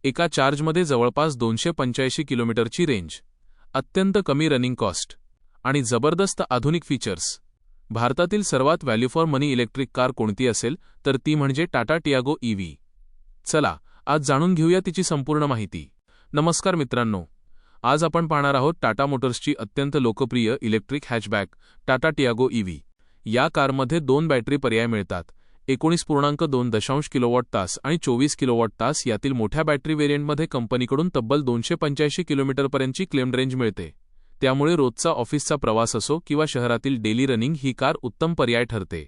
एका चार्जमध्ये जवळपास 285 किलोमीटरची रेंज, अत्यंत कमी रनिंग कॉस्ट आणि जबरदस्त आधुनिक फीचर्स. भारतातील सर्वात value for money electric car कोणती असेल तर ती म्हणजे टाटा टियागो ईव्ही. चला आज जाणून घेऊया तिची संपूर्ण माहिती. नमस्कार मित्रांनो, आज आपण पाहणार आहोत टाटा मोटर्सची अत्यंत लोकप्रिय electric hatchback Tata Tiago EV. या कारमध्ये 2 बॅटरी पर्याय मिळतात. 19.2 किलोवॉट तास आणि 24 किलोवॉट तास यातील मोठ्या बॅटरी व्हेरियंटमध्ये कंपनीकडून तब्बल 285 किलोमीटरपर्यंतची क्लेम्ड रेंज मिळते. त्यामुळे रोजचा ऑफिसचा प्रवास असो किंवा शहरातील डेली रनिंग ही कार उत्तम पर्याय ठरते.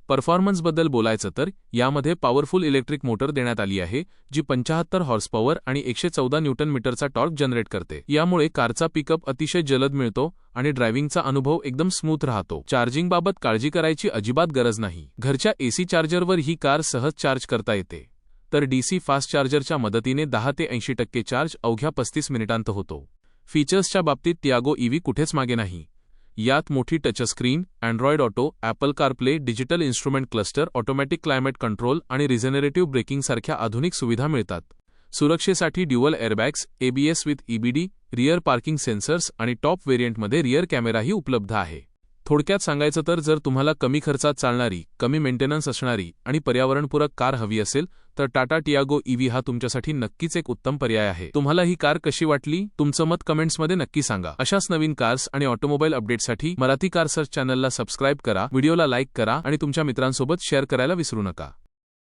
परफॉर्मन्सबद्दल बोलायचं तर यामध्ये पॉवरफुल इलेक्ट्रिक मोटर देण्यात आली आहे जी 75 हॉर्स पॉवर आणि 114 न्यूटन मीटरचा टॉर्क जनरेट करते. यामुळे कारचा पिकअप अतिशय जलद मिळतो आणि ड्रायव्हिंगचा अनुभव एकदम स्मूथ राहतो. चार्जिंगबाबत काळजी करायची अजिबात गरज नाही. घरच्या एसी चार्जरवर ही कार सहज चार्ज करता येते, तर डीसी फास्ट चार्जरच्या मदतीने 10 ते 80% चार्ज अवघ्या 35 मिनिटांत होतो. फीचर्सच्या बाबतीत टियागो ईव्ही कुठेच मागे नाही. यात मोठी touchscreen, Android auto, Apple CarPlay, digital instrument cluster, automatic climate control आणि रिजनरेटिव्ह ब्रेकिंगसारख्या आधुनिक सुविधा मिळतात. सुरक्षेसाठी dual airbags, ABS with EBD, rear parking sensors आणि टॉप व्हेरियंटमध्ये रियर कॅमेराही उपलब्ध आहे. थोडक्यात सांगायचं तर जर तुम्हाला कमी खर्चात चालणारी, कमी मेंटेनन्स असणारी आणि पर्यावरणपूरक कार हवी असेल तर टाटा टियागो ईव्ही हा तुमच्यासाठी नक्कीच एक उत्तम पर्याय आहे. तुम्हाला ही कार कशी वाटली? तुमचं मत कमेंट्समध्ये नक्की सांगा. अशाच नवीन कार्स आणि ऑटोमोबाईल अपडेटसाठी मराठी कार सर्च चॅनलला सबस्क्राईब करा, व्हिडिओला लाईक करा आणि तुमच्या मित्रांसोबत शेअर करायला विसरू नका.